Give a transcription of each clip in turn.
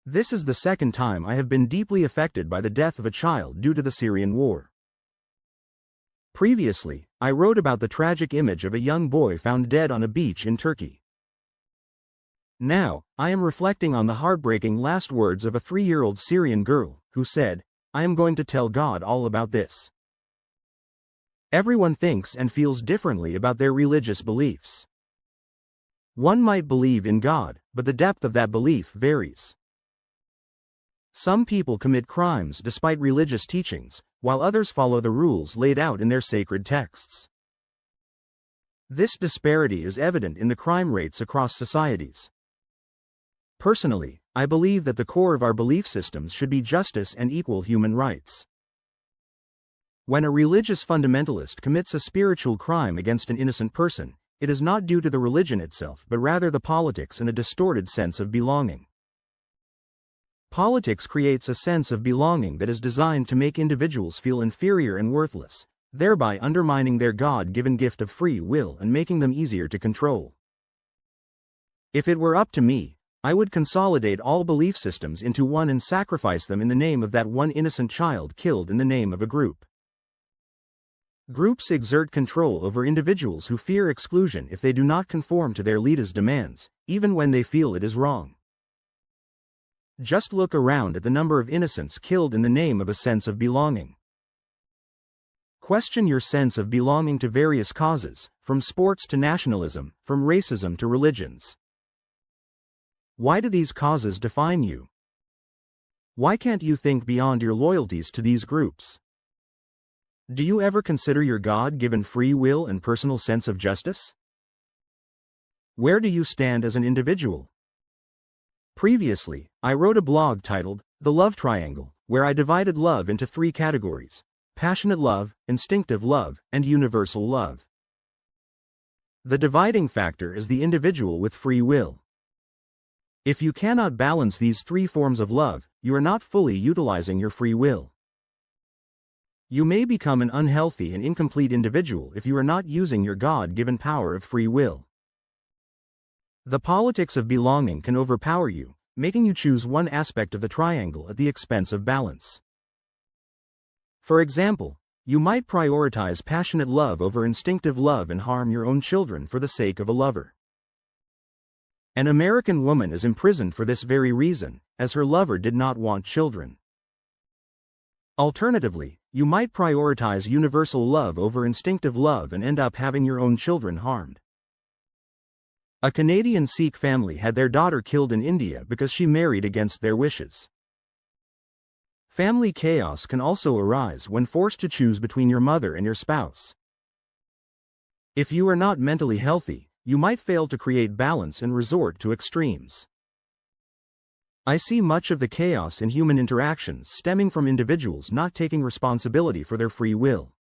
This is the second time I have been deeply affected by the death of a child due to the Syrian war. Previously, I wrote about the tragic image of a young boy found dead on a beach in Turkey. Now, I am reflecting on the heartbreaking last words of a 3-year-old Syrian girl, who said, "I am going to tell God all about this." Everyone thinks and feels differently about their religious beliefs. One might believe in God, but the depth of that belief varies. Some people commit crimes despite religious teachings, while others follow the rules laid out in their sacred texts. This disparity is evident in the crime rates across societies. Personally, I believe that the core of our belief systems should be justice and equal human rights. When a religious fundamentalist commits a spiritual crime against an innocent person, it is not due to the religion itself but rather the politics and a distorted sense of belonging. Politics creates a sense of belonging that is designed to make individuals feel inferior and worthless, thereby undermining their God-given gift of free will and making them easier to control. If it were up to me, I would consolidate all belief systems into one and sacrifice them in the name of that one innocent child killed in the name of a group. Groups exert control over individuals who fear exclusion if they do not conform to their leaders' demands, even when they feel it is wrong. Just look around at the number of innocents killed in the name of a sense of belonging. Question your sense of belonging to various causes, from sports to nationalism, from racism to religions. Why do these causes define you? Why can't you think beyond your loyalties to these groups? Do you ever consider your God-given free will and personal sense of justice? Where do you stand as an individual? Previously, I wrote a blog titled, The Love Triangle, where I divided love into 3 categories: passionate love, instinctive love, and universal love. The dividing factor is the individual with free will. If you cannot balance these 3 forms of love, you are not fully utilizing your free will. You may become an unhealthy and incomplete individual if you are not using your God-given power of free will. The politics of belonging can overpower you, making you choose one aspect of the triangle at the expense of balance. For example, you might prioritize passionate love over instinctive love and harm your own children for the sake of a lover. An American woman is imprisoned for this very reason, as her lover did not want children. Alternatively, you might prioritize universal love over instinctive love and end up having your own children harmed. A Canadian Sikh family had their daughter killed in India because she married against their wishes. Family chaos can also arise when forced to choose between your mother and your spouse. If you are not mentally healthy, you might fail to create balance and resort to extremes. I see much of the chaos in human interactions stemming from individuals not taking responsibility for their free will.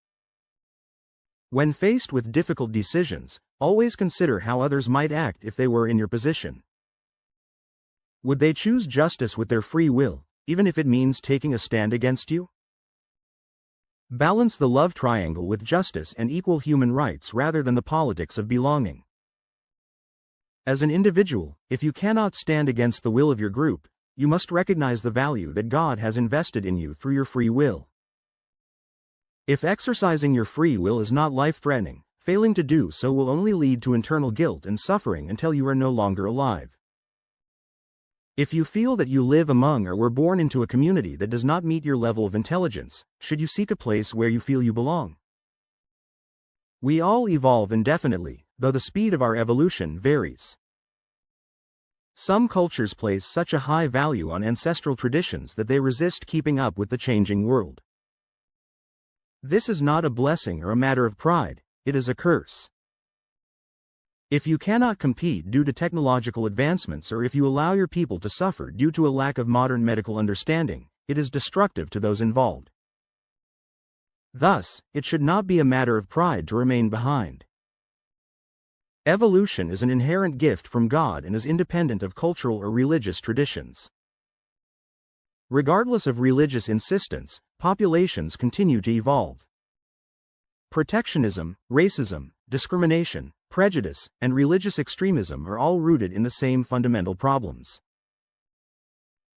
When faced with difficult decisions, always consider how others might act if they were in your position. Would they choose justice with their free will, even if it means taking a stand against you? Balance the love triangle with justice and equal human rights rather than the politics of belonging. As an individual, if you cannot stand against the will of your group, you must recognize the value that God has invested in you through your free will. If exercising your free will is not life-threatening, failing to do so will only lead to internal guilt and suffering until you are no longer alive. If you feel that you live among or were born into a community that does not meet your level of intelligence, should you seek a place where you feel you belong? We all evolve indefinitely, though the speed of our evolution varies. Some cultures place such a high value on ancestral traditions that they resist keeping up with the changing world. This is not a blessing or a matter of pride, it is a curse. If you cannot compete due to technological advancements or if you allow your people to suffer due to a lack of modern medical understanding, it is destructive to those involved. Thus, it should not be a matter of pride to remain behind. Evolution is an inherent gift from God and is independent of cultural or religious traditions. Regardless of religious insistence, populations continue to evolve. Protectionism, racism, discrimination, prejudice, and religious extremism are all rooted in the same fundamental problems.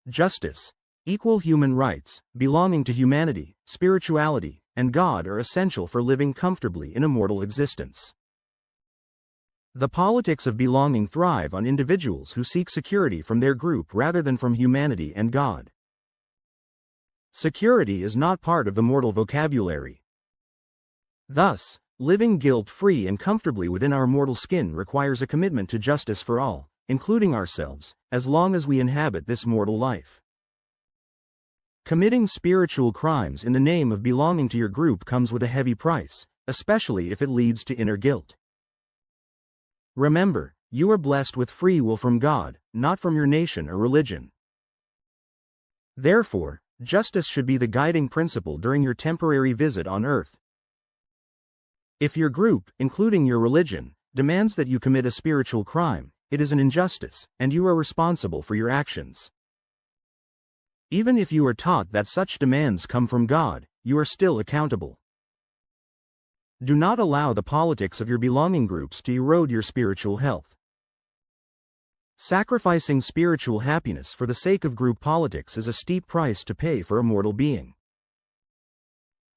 Justice, equal human rights, belonging to humanity, spirituality, and God are essential for living comfortably in a mortal existence. The politics of belonging thrive on individuals who seek security from their group rather than from humanity and God. Security is not part of the mortal vocabulary. Thus, living guilt-free and comfortably within our mortal skin requires a commitment to justice for all, including ourselves, as long as we inhabit this mortal life. Committing spiritual crimes in the name of belonging to your group comes with a heavy price, especially if it leads to inner guilt. Remember, you are blessed with free will from God, not from your nation or religion. Therefore, justice should be the guiding principle during your temporary visit on earth. If your group, including your religion, demands that you commit a spiritual crime, it is an injustice, and you are responsible for your actions. Even if you are taught that such demands come from God, you are still accountable. Do not allow the politics of your belonging groups to erode your spiritual health. Sacrificing spiritual happiness for the sake of group politics is a steep price to pay for a mortal being.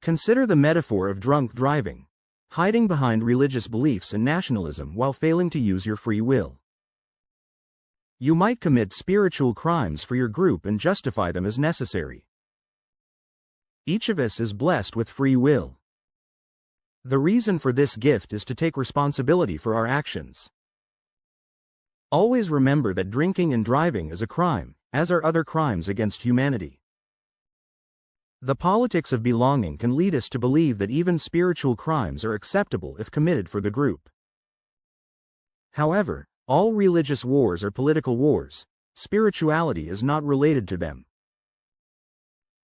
Consider the metaphor of drunk driving, hiding behind religious beliefs and nationalism while failing to use your free will. You might commit spiritual crimes for your group and justify them as necessary. Each of us is blessed with free will. The reason for this gift is to take responsibility for our actions. Always remember that drinking and driving is a crime, as are other crimes against humanity. The politics of belonging can lead us to believe that even spiritual crimes are acceptable if committed for the group. However, all religious wars are political wars. Spirituality is not related to them.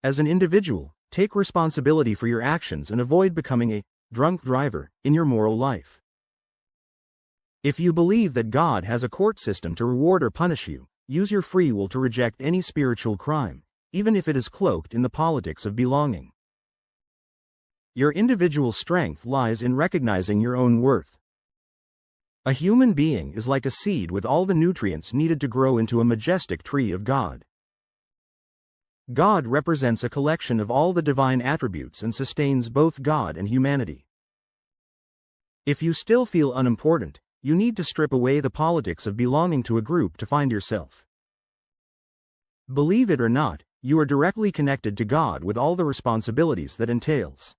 As an individual, take responsibility for your actions and avoid becoming a drunk driver in your moral life. If you believe that God has a court system to reward or punish you, use your free will to reject any spiritual crime, even if it is cloaked in the politics of belonging. Your individual strength lies in recognizing your own worth. A human being is like a seed with all the nutrients needed to grow into a majestic tree of God. God represents a collection of all the divine attributes and sustains both God and humanity. If you still feel unimportant, you need to strip away the politics of belonging to a group to find yourself. Believe it or not, you are directly connected to God with all the responsibilities that entails.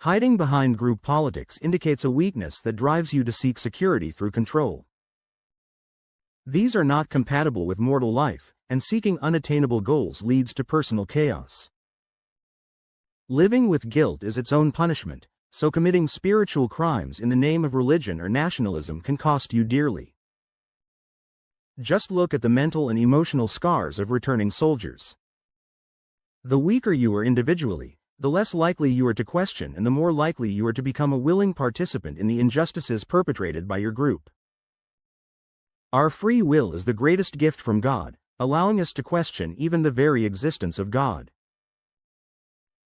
Hiding behind group politics indicates a weakness that drives you to seek security through control. These are not compatible with mortal life, and seeking unattainable goals leads to personal chaos. Living with guilt is its own punishment, so committing spiritual crimes in the name of religion or nationalism can cost you dearly. Just look at the mental and emotional scars of returning soldiers. The weaker you are individually, the less likely you are to question and the more likely you are to become a willing participant in the injustices perpetrated by your group. Our free will is the greatest gift from God, allowing us to question even the very existence of God.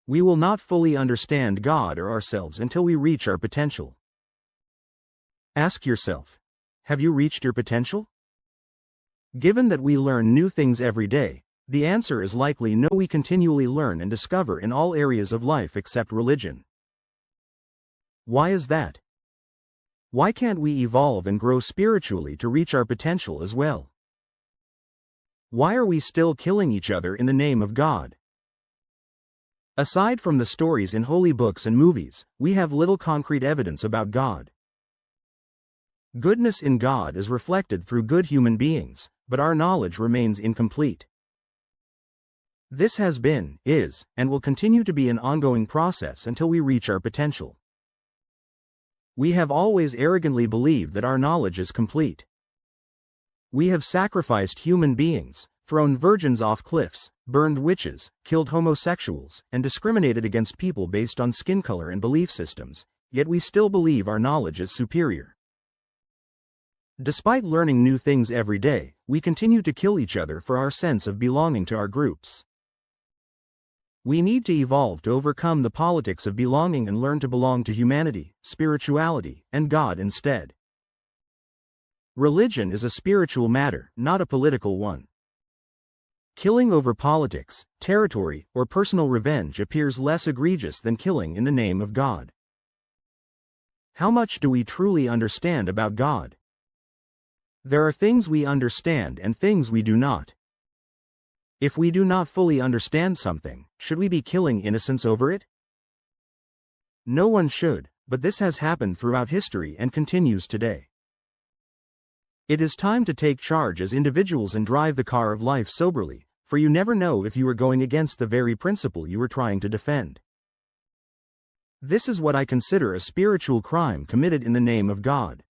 We will not fully understand God or ourselves until we reach our potential. Ask yourself, have you reached your potential? Given that we learn new things every day, the answer is likely no. We continually learn and discover in all areas of life except religion. Why is that? Why can't we evolve and grow spiritually to reach our potential as well? Why are we still killing each other in the name of God? Aside from the stories in holy books and movies, we have little concrete evidence about God. Goodness in God is reflected through good human beings, but our knowledge remains incomplete. This has been, is, and will continue to be an ongoing process until we reach our potential. We have always arrogantly believed that our knowledge is complete. We have sacrificed human beings, thrown virgins off cliffs, burned witches, killed homosexuals, and discriminated against people based on skin color and belief systems, yet we still believe our knowledge is superior. Despite learning new things every day, we continue to kill each other for our sense of belonging to our groups. We need to evolve to overcome the politics of belonging and learn to belong to humanity, spirituality, and God instead. Religion is a spiritual matter, not a political one. Killing over politics, territory, or personal revenge appears less egregious than killing in the name of God. How much do we truly understand about God? There are things we understand and things we do not. If we do not fully understand something, should we be killing innocents over it? No one should, but this has happened throughout history and continues today. It is time to take charge as individuals and drive the car of life soberly, for you never know if you are going against the very principle you are trying to defend. This is what I consider a spiritual crime committed in the name of God.